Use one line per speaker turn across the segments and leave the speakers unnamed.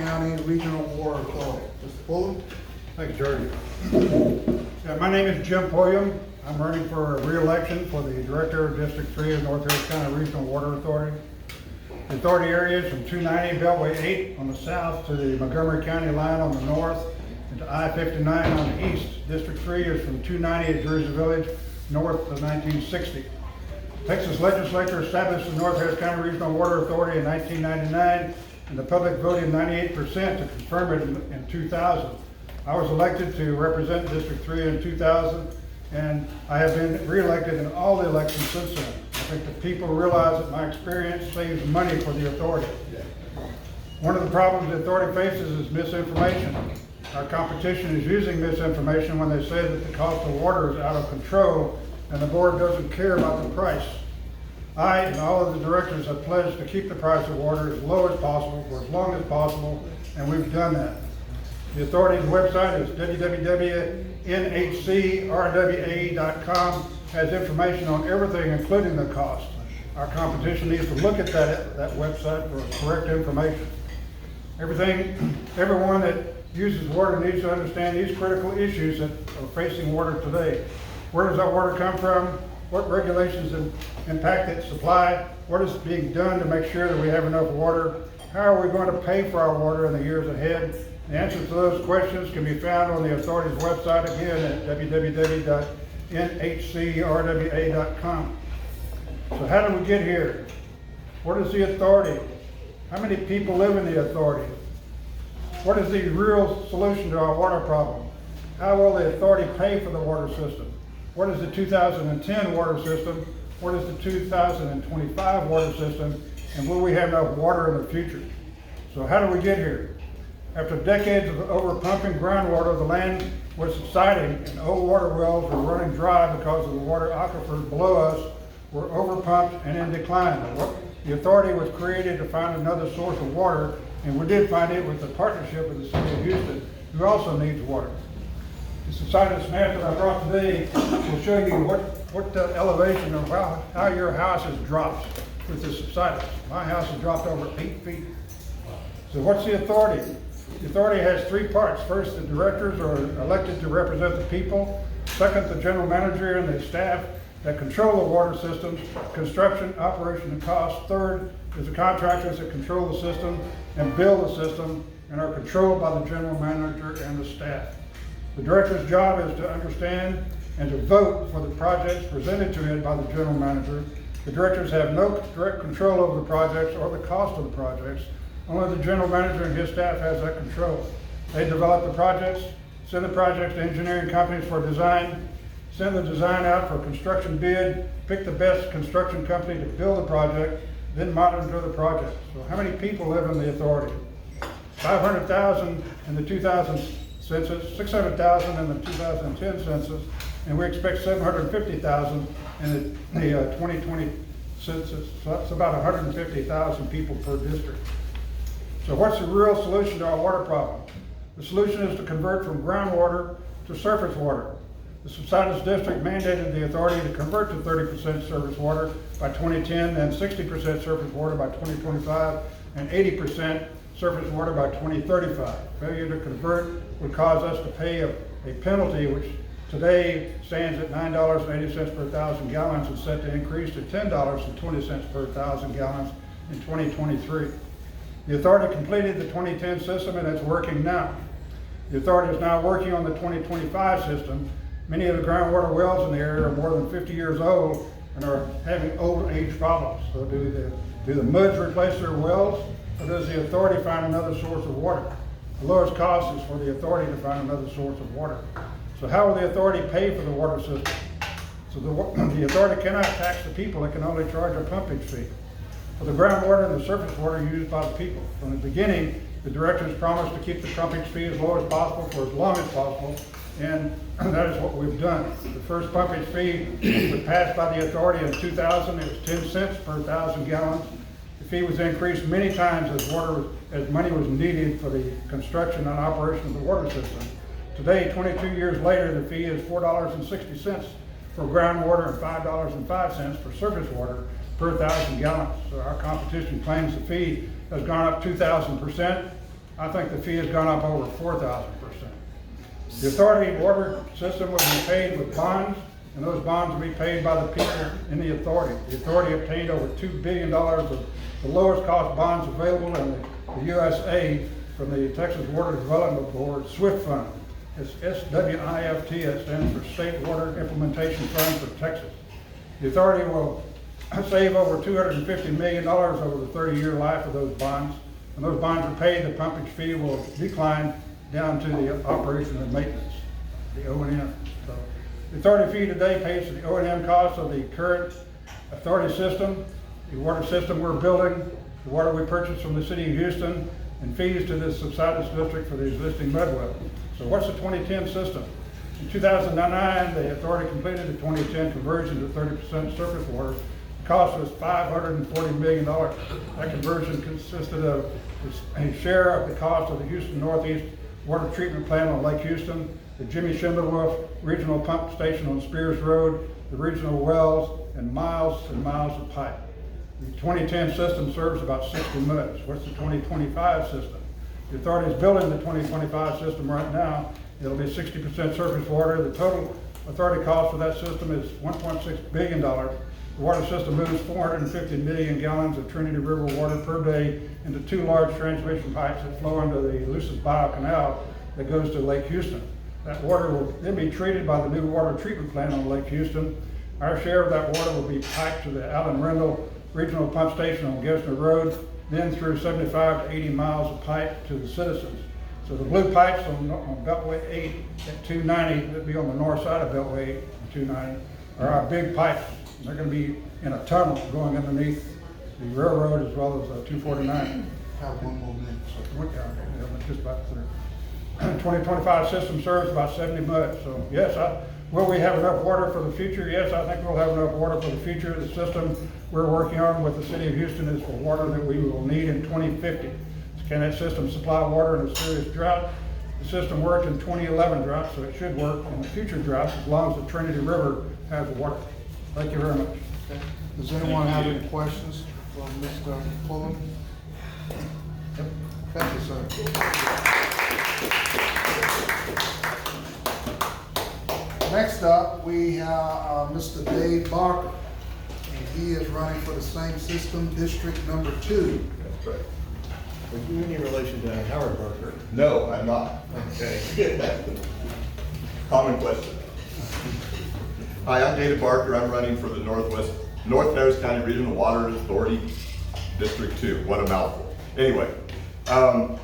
County Regional Water Authority. Mr. Fuller?
Thank you, George.
Yeah, my name is Jim Pulliam. I'm running for re-election for the Director of District 3 of North Harris County Regional Water Authority. The authority area is from 290 Beltway 8 on the south to the Montgomery County line on the north and to I-59 on the east. District 3 is from 290 at Jersey Village north to 1960. Texas legislature established the North Harris County Regional Water Authority in 1999, and the public voted 98% to confirm it in 2000. I was elected to represent District 3 in 2000, and I have been re-elected in all the elections since then. I think the people realize that my experience saves money for the authority. One of the problems the authority faces is misinformation. Our competition is using misinformation when they say that the cost of water is out of control and the board doesn't care about the price. I and all of the directors have pledged to keep the price of water as low as possible for as long as possible, and we've done that. The authority's website is www.NHCRWA.com, has information on everything, including the cost. Our competition needs to look at that website for correct information. Everyone that uses water needs to understand these critical issues that are facing water today. Where does that water come from? What regulations impact its supply? What is being done to make sure that we have enough water? How are we going to pay for our water in the years ahead? The answers to those questions can be found on the authority's website, again at www.NHCRWA.com. So how did we get here? What is the authority? How many people live in the authority? What is the real solution to our water problem? How will the authority pay for the water system? What is the 2010 water system? What is the 2025 water system? And will we have enough water in the future? So how did we get here? After decades of over-pumping groundwater, the land was subsiding and old water wells were running dry because of the water aquifers below us were over-pumped and in decline. The authority was created to find another source of water, and we did find it with the partnership with the city of Houston, who also needs water. The subsidence map that I brought today will show you what the elevation of how your house has dropped with the subsidence. My house has dropped over 8 feet. So what's the authority? The authority has three parts. First, the directors are elected to represent the people. Second, the general manager and the staff that control the water systems, construction, operation, and cost. Third is the contractors that control the system and build the system and are controlled by the general manager and the staff. The director's job is to understand and to vote for the projects presented to it by the general manager. The directors have no direct control over the projects or the cost of the projects. Only the general manager and his staff has that control. They develop the projects, send the projects to engineering companies for design, send the design out for construction bid, pick the best construction company to build the project, then monitor the project. So how many people live in the authority? 500,000 in the 2000 census, 600,000 in the 2010 census, and we expect 750,000 in the 2020 census. So that's about 150,000 people per district. So what's the real solution to our water problem? The solution is to convert from groundwater to surface water. The subsidence district mandated the authority to convert to 30% surface water by 2010, then 60% surface water by 2025, and 80% surface water by 2035. Failure to convert would cause us to pay a penalty which today stands at $9.80 per thousand gallons and set to increase to $10.20 per thousand gallons in 2023. The authority completed the 2010 system and it's working now. The authority is now working on the 2025 system. Many of the groundwater wells in the area are more than 50 years old and are having old age problems. So do the MUDs replace their wells, or does the authority find another source of water? The lowest cost is for the authority to find another source of water. So how will the authority pay for the water system? So the authority cannot tax the people, it can only charge a pumpage fee for the groundwater and the surface water used by the people. From the beginning, the directors promised to keep the pumpage fee as low as possible for as long as possible, and that is what we've done. The first pumpage fee was passed by the authority in 2000. It was 10 cents per thousand gallons. The fee was increased many times as money was needed for the construction and operation of the water system. Today, 22 years later, the fee is $4.60 for groundwater and $5.05 for surface water per thousand gallons. So our competition claims the fee has gone up 2,000%. I think the fee has gone up over 4,000%. The authority water system will be paid with bonds, and those bonds will be paid by the people in the authority. The authority obtained over $2 billion of the lowest cost bonds available in the USA from the Texas Water Development Board SWIFT fund. It's SWIFT, it stands for State Water Implementation Fund for Texas. The authority will save over $250 million over the 30-year life of those bonds. When those bonds are paid, the pumpage fee will decline down to the operation and maintenance, the O&M. So the authority fee today pays for the O&M costs of the current authority system, the water system we're building, the water we purchase from the city of Houston, and fees to the subsidence district for the existing mud well. So what's the 2010 system? In 2009, the authority completed the 2010 conversion to 30% surface water. The cost was $540 million. That conversion consisted of a share of the cost of the Houston Northeast Water Treatment Plant on Lake Houston, the Jimmy Schindlerwolf Regional Pump Station on Spears Road, the regional wells, and miles of pipe. The 2010 system serves about 60 minutes. What's the 2025 system? The authority is building the 2025 system right now. It'll be 60% surface water. The total authority cost for that system is $1.6 billion. The water system moves 450 million gallons of Trinity River water per day into 2 large transmission pipes that flow into the Lucis Bio Canal that goes to Lake Houston. That water will then be treated by the new water treatment plant on Lake Houston. Our share of that water will be piped to the Allen Rendell Regional Pump Station on Gesner Road, then through 75 to 80 miles of pipe to the citizens. So the blue pipes on Beltway 8 at 290, that'd be on the north side of Beltway 8 and 290, are our big pipes. They're going to be in a tunnel going underneath the railroad as well as 249.
Have one more minute.
Just about clear. 2025 system serves about 70 minutes. So yes, will we have enough water for the future? Yes, I think we'll have enough water for the future. The system we're working on with the city of Houston is for water that we will need in 2050. Can that system supply water in a serious drought? The system worked in 2011 drought, so it should work in the future droughts as long as the Trinity River has water. Thank you very much.
Okay. Does anyone have any questions for Mr. Pullen? Thank you, sir. Next up, we have Mr. Dave Barker, and he is running for the same system, District Number 2.
That's right. Are you any relation to Howard Barker?
No, I'm not.
Okay.
Common question. Hi, I'm David Barker. I'm running for the North Harris County Regional Water Authority, District 2. What a mouthful. Anyway, so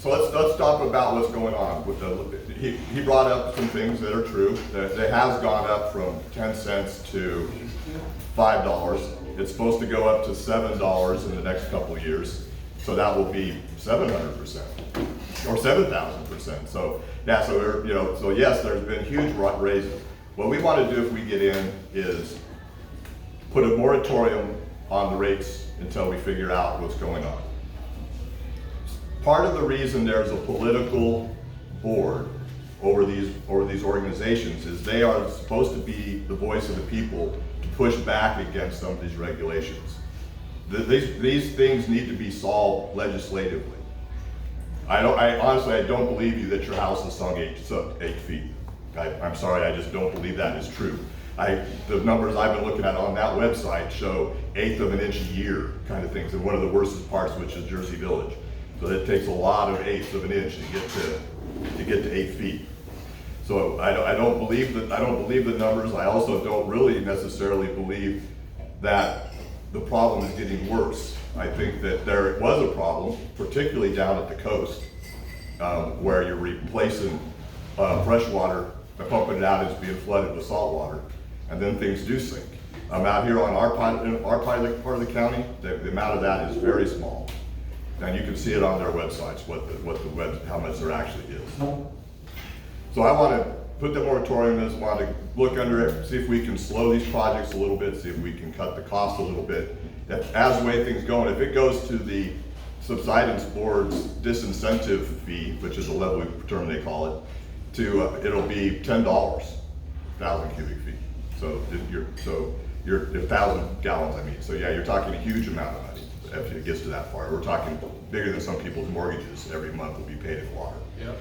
let's talk about what's going on with the. He brought up some things that are true. That it has gone up from 10 cents to $5. It's supposed to go up to $7 in the next couple of years. So that will be 700% or 7,000%. So yeah, so yes, there's been huge raises. What we want to do if we get in is put a moratorium on the rates until we figure out what's going on. Part of the reason there's a political board over these organizations is they are supposed to be the voice of the people to push back against some of these regulations. These things need to be solved legislatively. I honestly don't believe you that your house is sunk 8 feet. I'm sorry, I just don't believe that is true. The numbers I've been looking at on that website show 1/8 of an inch a year kind of things, and one of the worst parts, which is Jersey Village. So it takes a lot of 1/8 of an inch to get to 8 feet. So I don't believe the numbers. I also don't really necessarily believe that the problem is getting worse. I think that there was a problem, particularly down at the coast, where you're replacing fresh water by pumping it out, it's being flooded with salt water, and then things do sink. Out here on our part of the county, the amount of that is very small, and you can see it on their websites how much there actually is. So I want to put the moratorium in, want to look under it, see if we can slow these projects a little bit, see if we can cut the cost a little bit. As the way things go, and if it goes to the subsidence board's disincentive fee, which is a level term they call it, it'll be $10, 1,000 cubic feet. So you're 1,000 gallons, I mean. So yeah, you're talking a huge amount of money. if it gets to that far. We're talking bigger than some people's mortgages every month will be paid in water.
Yep.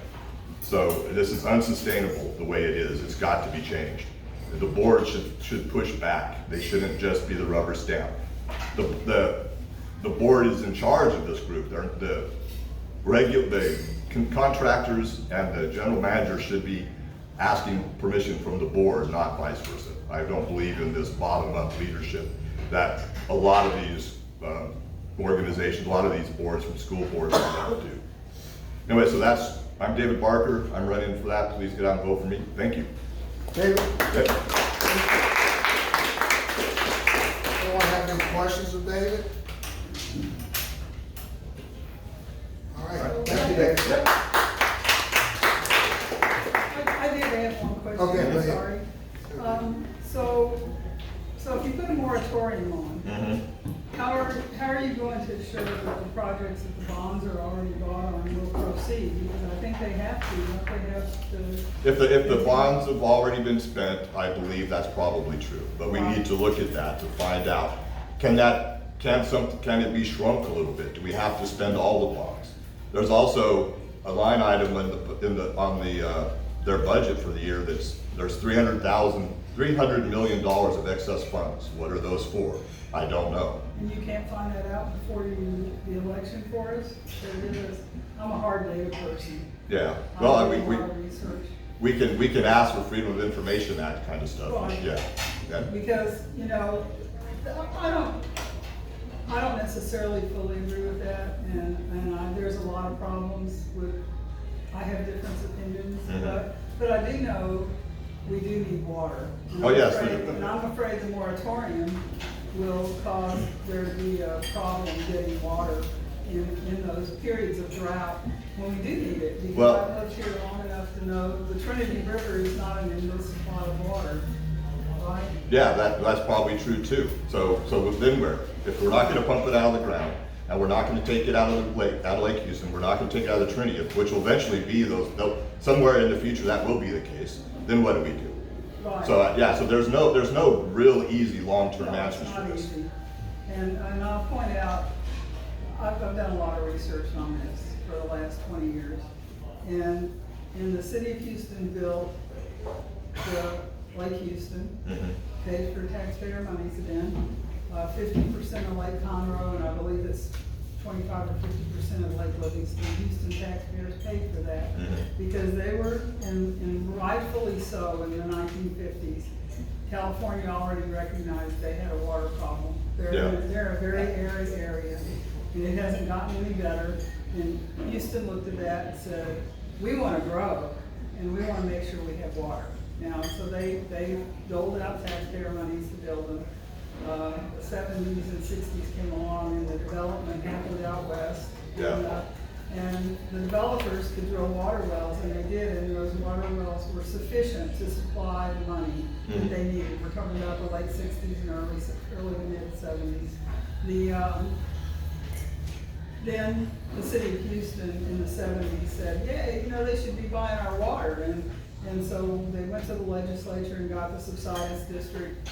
So this is unsustainable the way it is. It's got to be changed. The board should push back. They shouldn't just be the rubber stamp. The board is in charge of this group. The contractors and the general manager should be asking permission from the board, not vice versa. I don't believe in this bottom-up leadership that a lot of these organizations, a lot of these boards from school boards do. Anyway, so I'm David Barker. I'm running for that. Please get out and vote for me. Thank you.
David,
Okay.
anyone have any questions of David? All right, thank you, David.
I did have one question,
Okay, go
I'm
ahead.
sorry. So if you put a moratorium on, how are you going to ensure that the projects that the bonds are already bought on will proceed? Because I think they have to, don't they have to?
If the bonds have already been spent, I believe that's probably true. But we need to look at that to find out, can it be shrunk a little bit? Do we have to spend all the bonds? There's also a line item on their budget for the year there's $300 million of excess funds. What are those for? I don't know.
And you can't find that out before the election for us? I'm a hard data person.
Yeah.
I
Well,
do a lot of research.
we can ask for Freedom of Information Act kind of stuff.
Right.
Yeah.
Because, I don't necessarily fully agree with that, and there's a lot of problems with, I have different opinions, but I do know we do need water. And
Oh, yes.
And I'm afraid the moratorium will cause there to be a problem getting water in those periods of drought when we do need it. Because
Well-
I've lived here long enough to know the Trinity River is not an endless supply of water, right?
Yeah, that's probably true too. So then if we're not gonna pump it out of the ground, and we're not gonna take it out of Lake Houston, we're not gonna take it out of the Trinity, which will eventually be somewhere in the future that will be the case, then what do we do?
Right.
So, so there's no real easy long-term
No,
answers
it's
for
not
this.
easy. And I'll point out, I've done a lot of research on this for the last 20 years. And the city of Houston built the Lake Houston, paid for taxpayer monies then. 50% of Lake Conroe, and I believe it's 25 or 50% of Lake Livingston. Houston taxpayers paid for that because they were, and rightfully so, in the 1950s. California already recognized they had a water problem. They're a very arid area, and it hasn't gotten any better. And Houston looked at that and said, we want to grow, and we want to make sure we have water. Now, so they doled out taxpayer monies to build them. The 70s and 60s came along, and the development happened out west.
Yeah.
And the developers could drill water wells, and they did, and those water wells were sufficient to supply the money that they needed. We're talking about the late 60s and early to mid 70s. Then the city of Houston in the 70s said, yeah, they should be buying our water. And so they went to the legislature and got the subsidence district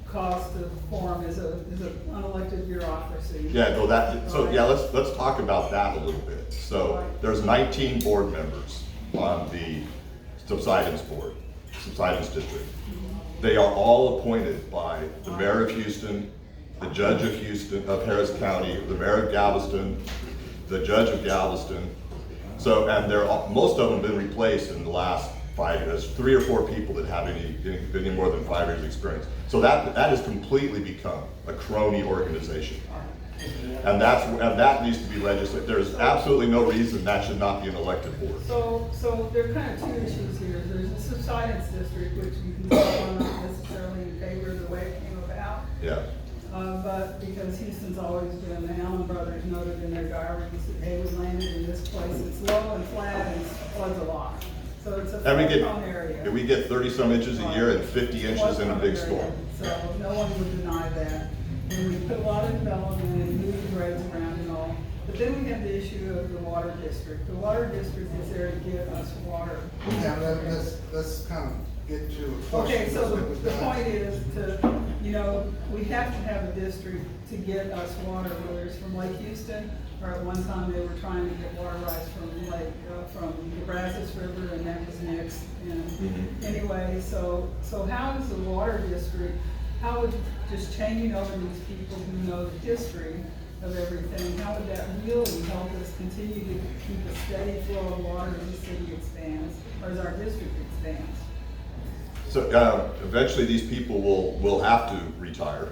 caused to form as an unelected bureaucracy.
Yeah, let's talk about that a little bit. So there's 19 board members on the subsidence district. They are all appointed by the mayor of Houston, the judge of Houston, of Harris County, the mayor of Galveston, the judge of Galveston. So, and most of them have been replaced in the last 5 years. 3 or 4 people that have any more than 5 years experience. So that has completely become a crony organization. And that needs to be legislated. There's absolutely no reason that should not be an elected board.
So there are kind of 2 issues here. There's a subsidence district, which you can tell I'm not necessarily in favor of the way it came about.
Yeah.
But because Houston's always been, the Allen brothers noted in their diaries that, hey, we landed in this place, it's low and flat and floods a lot. So it's a flood-prone area.
We get 30-some inches a year and 50 inches in a big storm.
So no one would deny that. And we put a lot of development and moved the roads around and all. But then we have the issue of the water district. The water district is there to give us water.
Yeah, let's kind of get to a question.
Okay, so the point is you know, we have to have a district to get us water, whether it's from Lake Houston, or at one time they were trying to get water rights from the Brazos River, and that was nixed. And anyway, so how does the water district, how would just changing over these people who know the history of everything, how would that really help us continue to keep a steady flow of water as the city expands, or as our district expands?
So eventually these people will have to retire.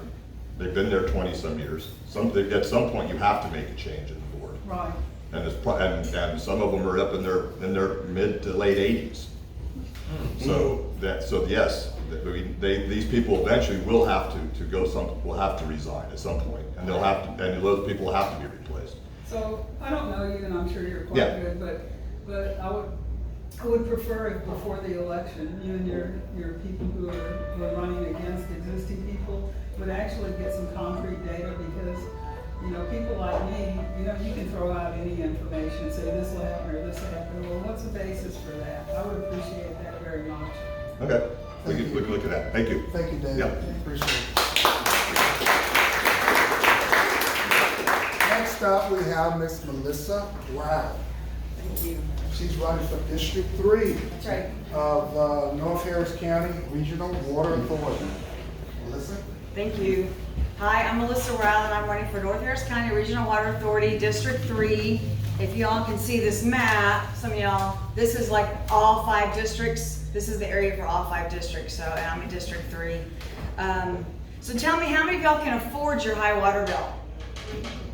They've been there 20-some years. At some point you have to make a change in the board.
Right.
And and some of them are up in their mid to late 80s. So yes, these people eventually will have will have to resign at some point, and and those people will have to be replaced.
So I don't know you, and I'm sure you're quite
Yeah.
good, but I would prefer if before the election, you and your people who are running against existing people would actually get some concrete data, because, you know, people like me, you know, you can throw out any information, say this will happen or this will happen. Well, what's the basis for that? I would appreciate that very much.
Okay, we can look at that. Thank you.
Thank you, David.
Yep.
Appreciate it. Next up, we have Miss Melissa Brown.
Thank you.
She's running for District 3
That's right.
of North Harris County Regional Water Authority. Melissa?
Thank you. Hi, I'm Melissa Rowell, and I'm running for North Harris County Regional Water Authority, District 3. If y'all can see this map, some of y'all, this is like all 5 districts. This is the area for all 5 districts, so and I'm in District 3. So tell me, how many of y'all can afford your high water bill?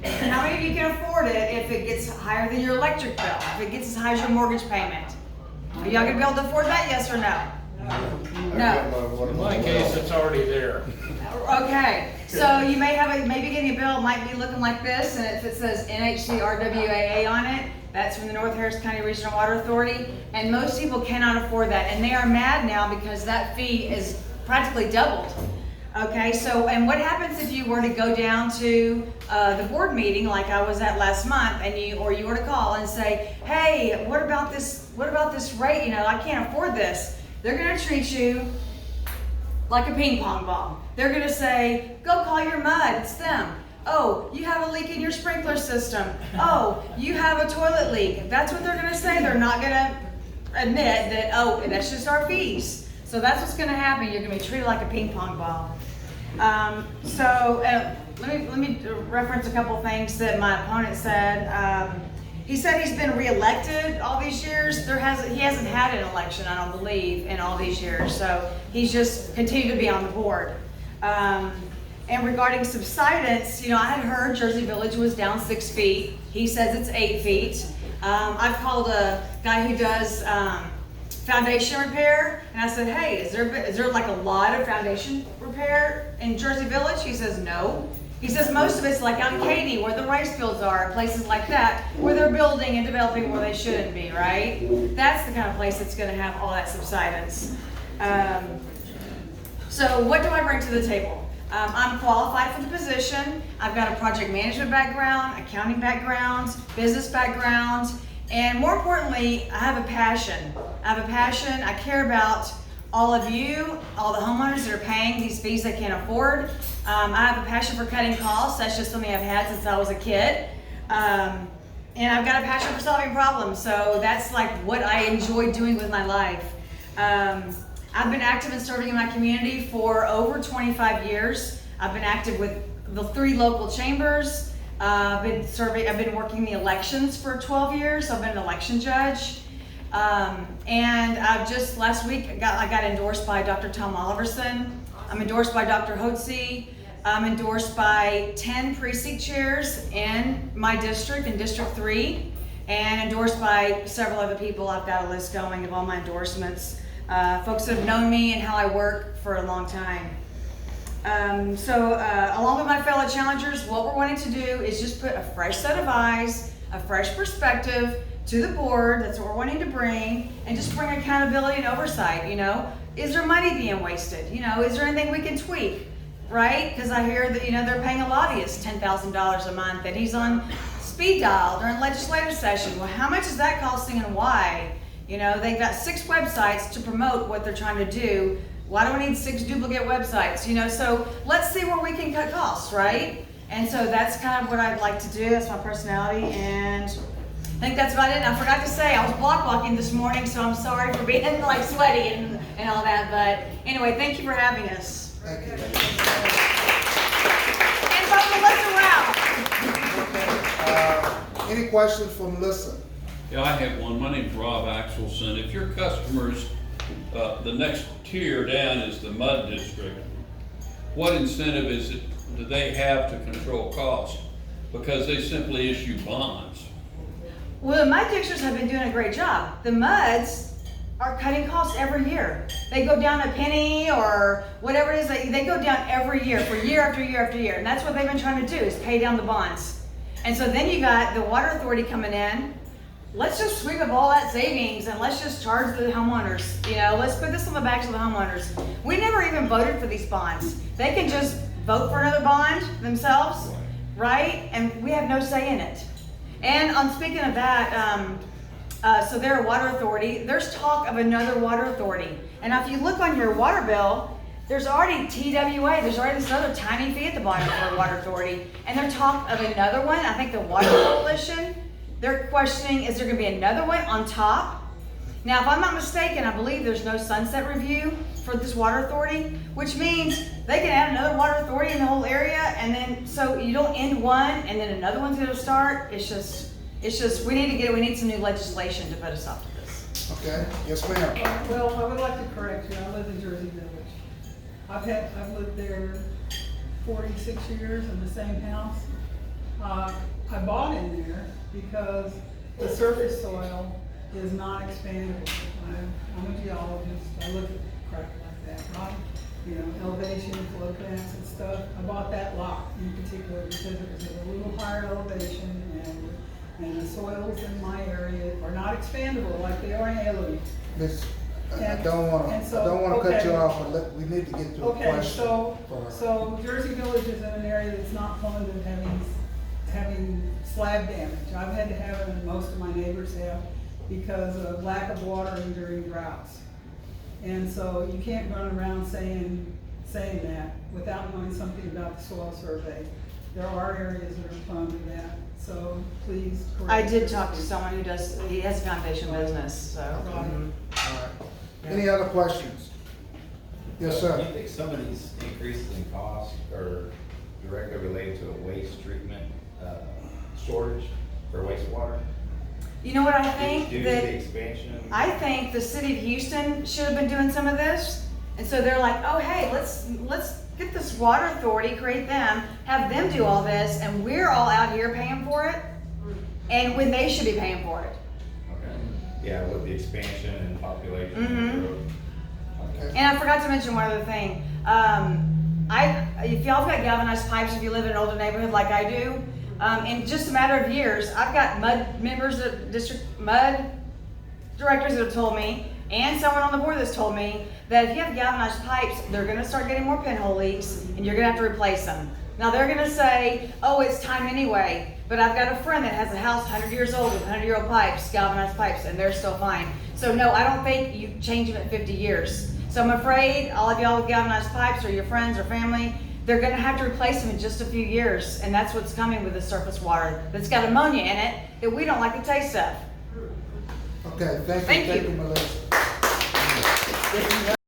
How many of you can afford it if it gets higher than your electric bill? If it gets as high as your mortgage payment? Are y'all gonna be able to afford that, yes or no? No.
In my case, it's already there.
Okay, so you may maybe getting a bill might be looking like this, and if it says NHCRWA on it, that's from the North Harris County Regional Water Authority, and most people cannot afford that, and they are mad now because that fee is practically doubled. Okay, so, and what happens if you were to go down to the board meeting like I was at last month, and you were to call and say, hey, what about this rate, you know, I can't afford this. They're gonna treat you like a ping pong ball. They're gonna say, go call your mud, it's them. Oh, you have a leak in your sprinkler system. Oh, you have a toilet leak. That's what they're gonna say. They're not gonna admit that, oh, that's just our fees. So that's what's gonna happen. You're gonna be treated like a ping pong ball. Let me reference a couple things that my opponent said. He said he's been reelected all these years. He hasn't had an election, I don't believe, in all these years. So he's just continued to be on the board. And regarding subsidence, you know, I had heard Jersey Village was down 6 feet. He says it's 8 feet. I've called a guy who does foundation repair, and I said, hey, is there like a lot of foundation repair in Jersey Village? He says no. He says most of it's like out in Katy, where the rice fields are, places like that, where they're building and developing where they shouldn't be, right? That's the kind of place that's gonna have all that subsidence. So what do I bring to the table? I'm qualified for the position. I've got a project management background, accounting background, business background, and more importantly, I have a passion. I care about all of you, all the homeowners that are paying these fees they can't afford. I have a passion for cutting costs. That's just something I've had since I was a kid. And I've got a passion for solving problems. So that's like what I enjoy doing with my life. I've been active in serving in my community for over 25 years. I've been active with the 3 local chambers. I've been working the elections for 12 years. I've been an election judge. And I've just last week I got endorsed by Dr. Tom Oliverson. I'm endorsed by Dr. Hotze. I'm endorsed by 10 precinct chairs in my district, in District 3, and endorsed by several other people. I've got a list going of all my endorsements. Folks that have known me and how I work for a long time. Along with my fellow challengers, what we're wanting to do is just put a fresh set of eyes, a fresh perspective to the board. That's what we're wanting to bring, and just bring accountability and oversight. You know, is there money being wasted? You know, is there anything we can tweak, right? Because I hear that, you know, they're paying a lobbyist $10,000 a month, and he's on speed dial during legislative session. Well, how much is that costing, and why? You know, they've got 6 websites to promote what they're trying to do Why do we need 6 duplicate websites? You know, so let's see where we can cut costs, right? And so that's kind of what I'd like to do. That's my personality, and I think that's about it. And I forgot to say, I was block walking this morning, so I'm sorry for being like sweaty and all that. But anyway, thank you for having us.
Thank you.
And vote Melissa Rao.
Any questions for Melissa?
Yeah, I have one. My name's Rob Axelson. If your customers, the next tier down is the mud district, what incentive do they have to control cost? Because they simply issue bonds.
Well, the mud districts have been doing a great job. The muds are cutting costs every year. They go down a penny or whatever it is, they go down every year for year after year after year. And that's what they've been trying to do, is pay down the bonds. And so then you got the water authority coming in. Let's just sweep up all that savings and let's just charge the homeowners. You know, let's put this on the backs of the homeowners. We never even voted for these bonds. They can just vote for another bond themselves, right? And we have no say in it. And on speaking of that, so they're a water authority. There's talk of another water authority. And if you look on your water bill, there's already TWA. There's already this other tiny fee at the bottom for a water authority. And there's talk of another one. I think the Water Coalition, they're questioning, is there going to be another one on top? Now, if I'm not mistaken, I believe there's no sunset review for this water authority, which means they can add another water authority in the whole area, and then so you don't end one and then another one's going to start. It's just we need some new legislation to put a stop to this.
Okay, yes ma'am.
Well, I would like to correct you. I live in Jersey Village. I've lived there 46 years in the same house. I bought in there because the surface soil is not expandable. I'm a geologist. I look at crap like that, right? You know, elevation, flow paths and stuff. I bought that lot in particular because it was at a little higher elevation, and the soils in my area are not expandable like they are in Haley.
Miss, I don't want to cut you off, but we need to get to a
Okay,
question.
so Jersey Village is in an area that's not prone to having slab damage. I've had to have it, and most of my neighbors have, because of lack of watering during droughts. And so you can't run around saying that without knowing something about the soil survey. There are areas that are prone to that, so please correct.
I did talk to someone he has a foundation business, so.
Right.
All right. Any other questions? Yes,
Do
sir.
you think some of these increases in cost are directly related to a waste treatment shortage for wastewater?
You know what I think?
Due to the expansion?
I think the city of Houston should have been doing some of this. And so they're like, oh, hey, let's get this water authority, create them, have them do all this, and we're all out here paying for it. And when they should be paying for it.
Okay. Yeah, with the expansion and population.
Mhm.
growth. Okay.
Okay.
And I forgot to mention one other thing. If y'all have got galvanized pipes, if you live in an older neighborhood like I do, in just a matter of years, I've got mud members of district mud directors that have told me, and someone on the board that's told me, that if you have galvanized pipes, they're gonna start getting more pinhole leaks, and you're gonna have to replace them. Now they're gonna say, oh, it's time anyway, but I've got a friend that has a house 100 years old with 100-year-old pipes, galvanized pipes, and they're still fine. So no, I don't think you change them at 50 years. So I'm afraid all of y'all with galvanized pipes, or your friends or family, they're gonna have to replace them in just a few years, and that's what's coming with the surface water that's got ammonia in it that we don't like the taste of.
Okay, thank you.
Thank you.
Thank you, Melissa.